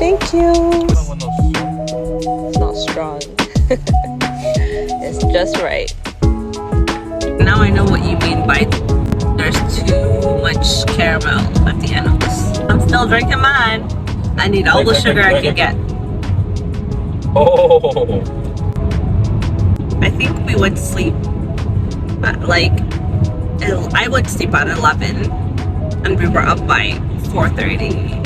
Thank you. It's not strong. It's just right. Now I know what you mean by there's too much caramel at the end of this. I'm still drinking mine. I need all the sugar I can get. Oh. I think we went to sleep at I went to sleep at 11 and we were up by 4:30.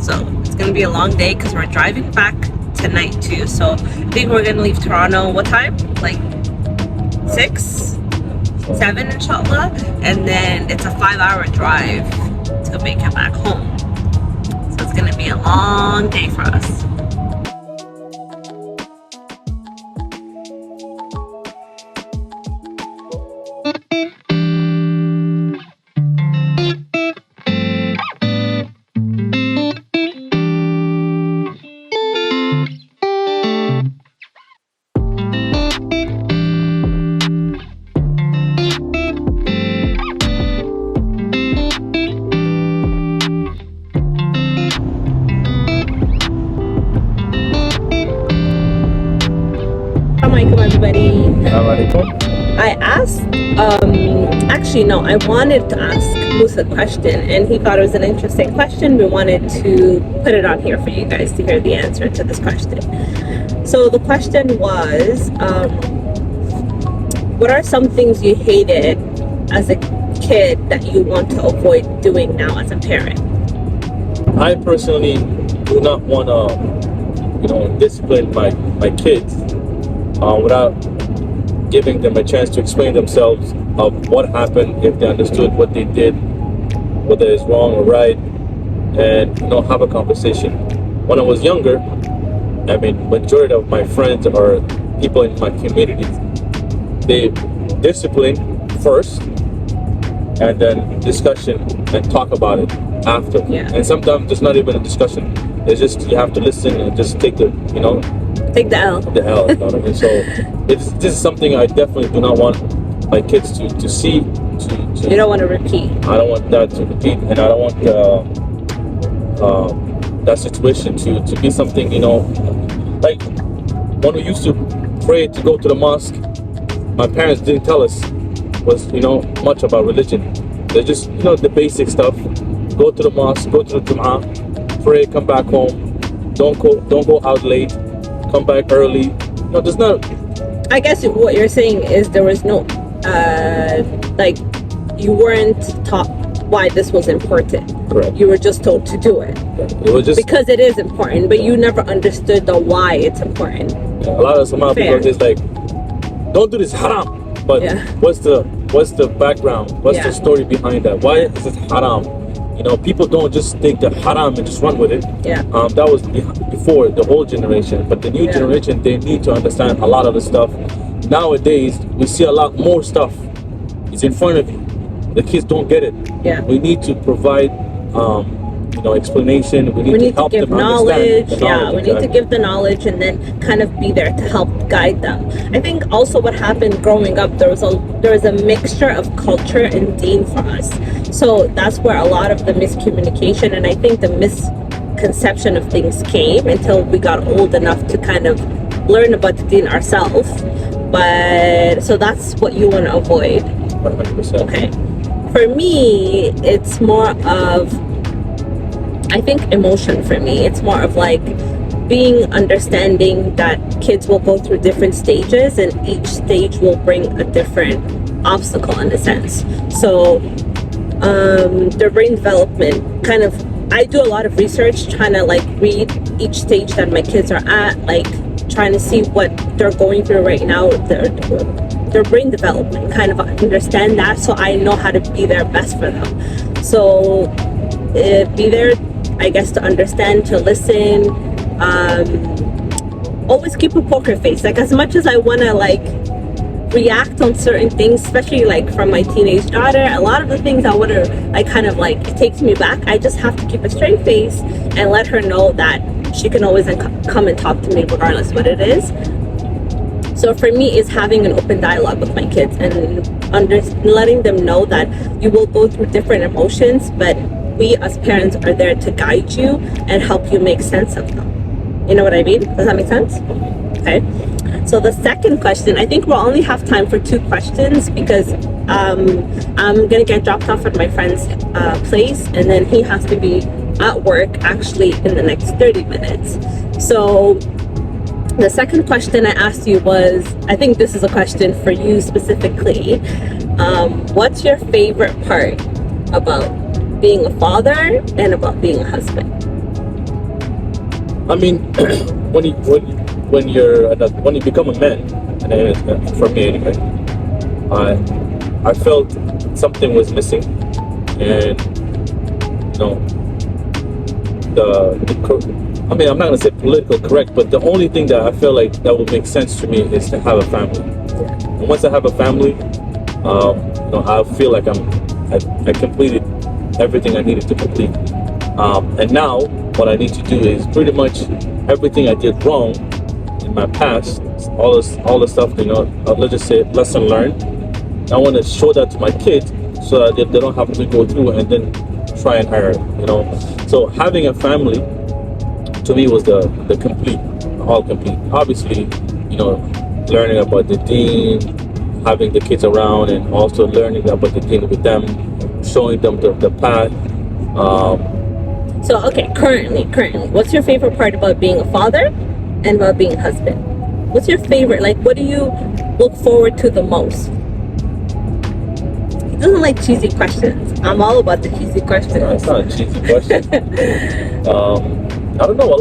So it's gonna be a long day because we're driving back tonight too. So I think we're gonna leave Toronto, what time? Like 6, 7 inshallah. And then it's a 5-hour drive to make it back home. So it's gonna be a long day for us. I asked, actually no, I wanted to ask Musa a question and he thought it was an interesting question. We wanted to put it on here for you guys to hear the answer to this question. So the question was, what are some things you hated as a kid that you want to avoid doing now as a parent? I personally do not want to, discipline my kids without giving them a chance to explain themselves of what happened, if they understood what they did, whether it's wrong or right, and have a conversation. When I was younger, majority of my friends or people in my community, they discipline first and then discussion and talk about it after. Yeah. And sometimes it's not even a discussion, it's just you have to listen and just take the take the L. The L, you know what I mean? So this is something I definitely do not want my kids to see. You don't want to repeat. I don't want that to repeat, and I don't want that situation to be something, like when we used to pray to go to the mosque, my parents didn't tell us much about religion. They just the basic stuff. Go to the mosque, go to the Jum'ah, pray, come back home. Don't go out late. Come back early. There's not. I guess what you're saying is there was no, you weren't taught why this was important. Correct. You were just told to do it. It was just because it is important, but you never understood the why it's important. A lot of people just like, don't do this, haram. But what's the background? What's the story behind that? Why is it haram? People don't just take the haram and just run with it. Yeah. That was before the whole generation. But the new generation, they need to understand a lot of the stuff. Nowadays, we see a lot more stuff. It's in front of you. The kids don't get it. Yeah. We need to provide, explanation. We need to help give them knowledge. understand. We need to give the knowledge and then kind of be there to help guide them. I think also what happened growing up, there was a mixture of culture and deen for us. So that's where a lot of the miscommunication and I think the misconception of things came until we got old enough to kind of learn about the deen ourselves. But so that's what you want to avoid. 100%. Okay. For me, it's more of, I think, emotion for me. It's more of like being understanding that kids will go through different stages and each stage will bring a different obstacle in a sense. So their brain development kind of, I do a lot of research trying to read each stage that my kids are at, trying to see what they're going through right now, their brain development, kind of understand that so I know how to be their best for them. So be there, I guess, to understand, to listen, always keep a poker face. As much as I want to react on certain things, especially from my teenage daughter, a lot of the things I want to it takes me back. I just have to keep a straight face and let her know that she can always come and talk to me regardless what it is. So for me, it's having an open dialogue with my kids and letting them know that you will go through different emotions, but we as parents are there to guide you and help you make sense of them. You know what I mean? Does that make sense? Okay. So the second question, I think we'll only have time for 2 questions because I'm gonna get dropped off at my friend's place, and then he has to be at work actually in the next 30 minutes. So the second question I asked you was, I think this is a question for you specifically. What's your favorite part about being a father and about being a husband? I mean, when you become a man, and for me anyway, I felt something was missing, and you know, I mean, I'm not gonna say political correct, but the only thing that I feel like that would make sense to me is to have a family. And once I have a family, you know, I feel like I completed everything I needed to complete. And now what I need to do is pretty much everything I did wrong in my past, all the stuff, you know, let's just say lesson learned. I want to show that to my kids so that they don't have to go through and then try and err, you know. So having a family to me was the complete, all complete. Obviously, you know, learning about the deen, having the kids around, and also learning about the deen with them, showing them the path. So okay, currently, what's your favorite part about being a father and about being a husband? What's your favorite? Like, what do you look forward to the most? He doesn't like cheesy questions. I'm all about the cheesy questions. No, it's not a cheesy question. I don't know.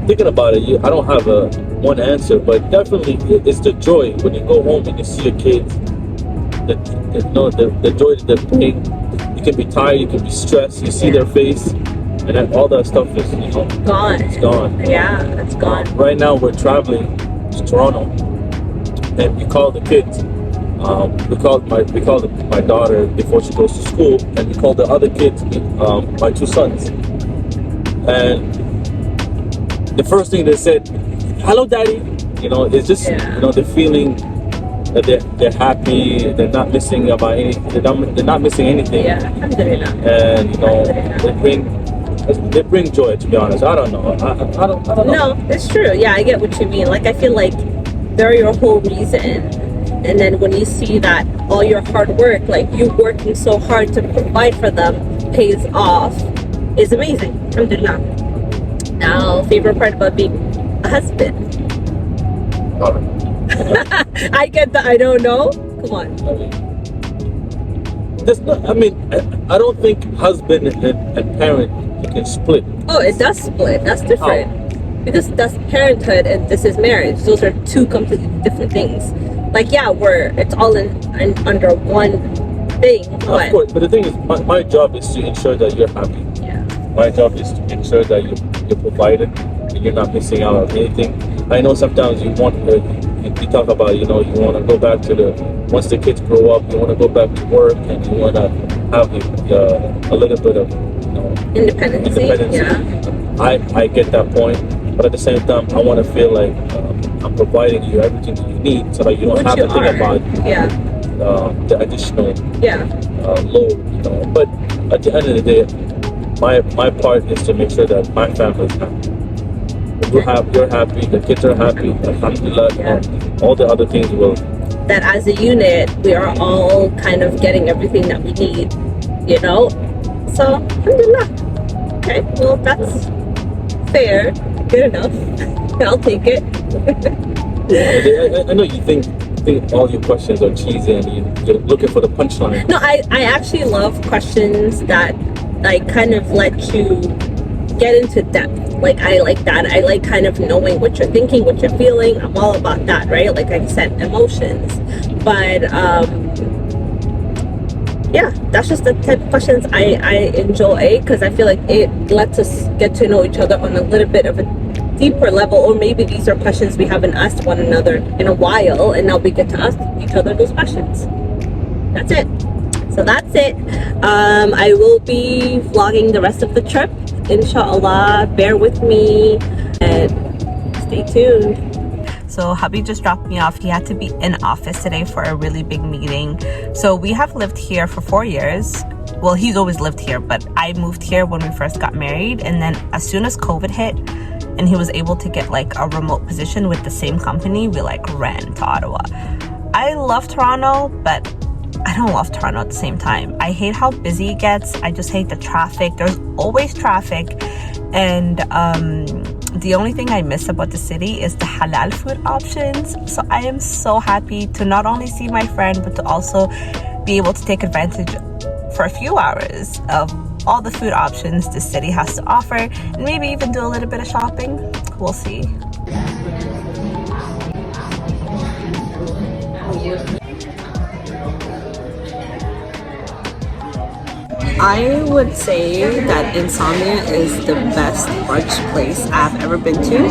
Thinking about it, I don't have a one answer, but definitely it's the joy when you go home and you see your kids. The joy that they bring. You can be tired, you can be stressed. You see their face, and then all that stuff is, you know, gone. It's gone. Yeah, it's gone. Right now we're traveling to Toronto, and we call the kids. We called my daughter before she goes to school, and we called the other kids, my 2 sons. And the first thing they said, "Hello, Daddy." You know, it's just you know, the feeling that they're happy, they're not missing about anything. They're not missing anything. Yeah, alhamdulillah. And you know, they bring joy. To be honest, I don't know. I don't know. No, it's true. Yeah, I get what you mean. Like, I feel like they're your whole reason. And then when you see that all your hard work, like you working so hard to provide for them, pays off, is amazing. Alhamdulillah. Now, favorite part about being a husband? I get that. I don't know. Come on. I don't think husband and parent you can split. Oh, it does split. That's different. How? Because that's parenthood and this is marriage. Those are 2 completely different things. Like, yeah, it's all in under one thing. Of course, but the thing is, my job is to ensure that you're happy. Yeah. My job is to ensure that you're provided and you're not missing out on anything. I know sometimes you talk about, you know, you want to go back to once the kids grow up, you want to go back to work and you want to have a little bit of, you know, independence. Yeah. I get that point, but at the same time, I want to feel like I'm providing you everything that you need so that you don't have to think about the additional load, you know. But at the end of the day, my part is to make sure that my family is happy. You're happy, the kids are happy, alhamdulillah, all the other things will. That as a unit, we are all kind of getting everything that we need, you know? So, alhamdulillah. Okay, well, that's fair, good enough. I'll take it. I know you think all your questions are cheesy and you're looking for the punchline. No, I actually love questions that like kind of let you get into depth. Like, I like that. I like kind of knowing what you're thinking, what you're feeling. I'm all about that, right? Like I said, emotions. But yeah, that's just the type of questions I enjoy, because I feel like it lets us get to know each other on a little bit of a deeper level. Or maybe these are questions we haven't asked one another in a while, and now we get to ask each other those questions. That's it. So that's it. I will be vlogging the rest of the trip, inshallah. Bear with me and stay tuned. So hubby just dropped me off. He had to be in office today for a really big meeting. So we have lived here for 4 years. Well, he's always lived here, but I moved here when we first got married, and then as soon as COVID hit and he was able to get like a remote position with the same company, we like ran to Ottawa. I love Toronto, but I don't love Toronto at the same time. I hate how busy it gets. I just hate the traffic. There's always traffic, and the only thing I miss about the city is the halal food options. So I am so happy to not only see my friend, but to also be able to take advantage for a few hours of all the food options the city has to offer, and maybe even do a little bit of shopping. We'll see. I would say that Insomnia is the best brunch place I've ever been to.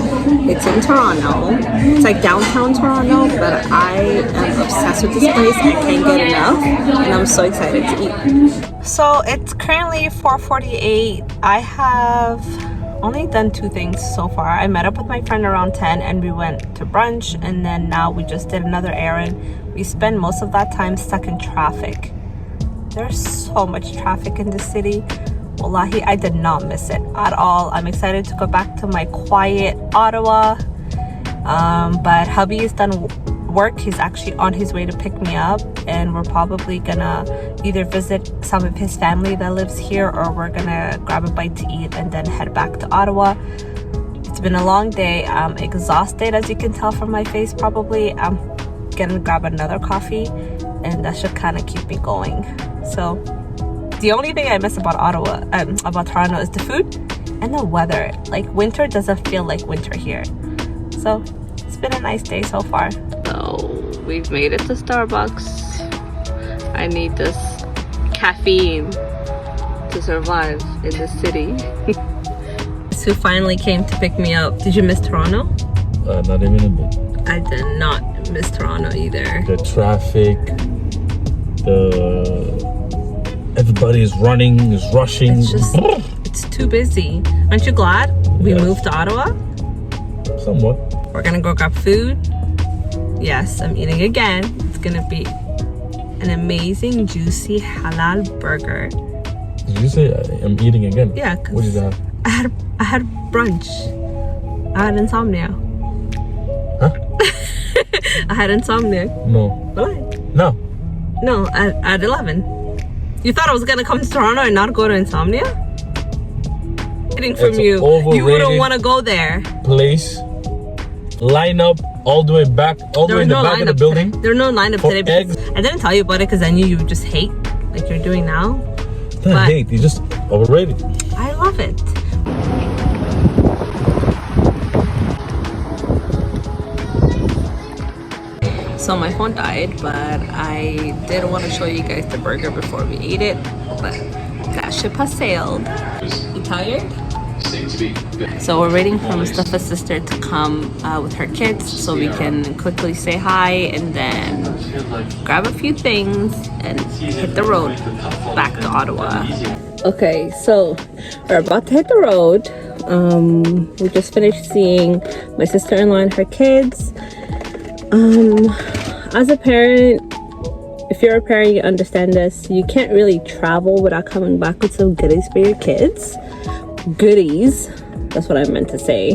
It's in Toronto. It's like downtown Toronto, but I am obsessed with this place. I can't get enough, and I'm so excited to eat. So it's currently 4:48. I have only done 2 things so far. I met up with my friend around 10 and we went to brunch, and then now we just did another errand. We spend most of that time stuck in traffic. There's so much traffic in the city. Wallahi, I did not miss it at all. I'm excited to go back to my quiet Ottawa. But hubby is done work. He's actually on his way to pick me up, and we're probably gonna either visit some of his family that lives here, or we're gonna grab a bite to eat and then head back to Ottawa. It's been a long day. I'm exhausted, as you can tell from my face probably. I'm gonna grab another coffee, and that should kind of keep me going. So the only thing I miss about about Toronto is the food and the weather. Like, winter doesn't feel like winter here. So it's been a nice day so far. So we've made it to Starbucks. I need this caffeine to survive in the city. Who finally came to pick me up. Did you miss Toronto? Not even a bit. I did not miss Toronto either. The traffic, everybody is running, is rushing. It's just, it's too busy. Aren't you glad we moved to Ottawa? Somewhat. We're gonna go grab food. Yes, I'm eating again. It's gonna be an amazing, juicy halal burger. Did you say I'm eating again? Yeah. What did you have? I had brunch. I had insomnia. Huh? I had insomnia. No. What? No. No, at 11. You thought I was gonna come to Toronto and not go to Insomnia? Getting from you. You wouldn't want to go there. Place. Line up all the way back, all the way in the back of the building. There were no lineup today. Eggs. I didn't tell you about it because I knew you would just hate, like you're doing now. It's not hate. You just overrated. I love it. So my phone died, but I did want to show you guys the burger before we ate it, but that ship has sailed. You tired? So we're waiting for Mustafa's sister to come with her kids so we can quickly say hi and then grab a few things and hit the road back to Ottawa. Okay, so we're about to hit the road. We just finished seeing my sister-in-law and her kids. As a parent, if you're a parent, you understand this. You can't really travel without coming back with some goodies for your kids. Goodies, that's what I meant to say.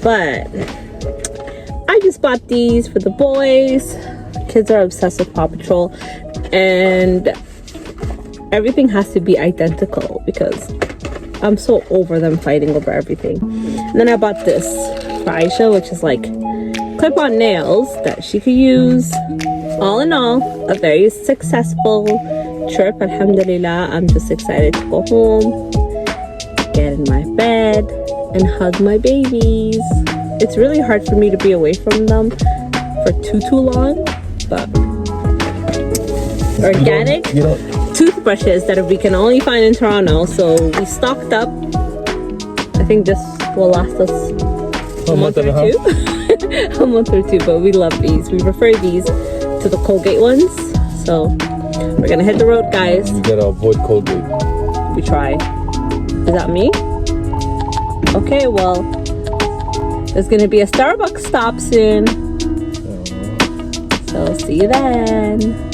But I just bought these for the boys. Kids are obsessed with Paw Patrol, and everything has to be identical because I'm so over them fighting over everything. And then I bought this for Aisha, which is like clip-on nails that she could use. All in all, a very successful trip, alhamdulillah. I'm just excited to go home, get in my bed, and hug my babies. It's really hard for me to be away from them for too long, but organic toothbrushes that we can only find in Toronto, so we stocked up. I think this will last us a month or two. A month or two, but we love these. We prefer these to the Colgate ones, so we're gonna hit the road, guys. You gotta avoid Colgate. We try. Is that me? Okay, well, There's gonna be a Starbucks stop soon. So see you then.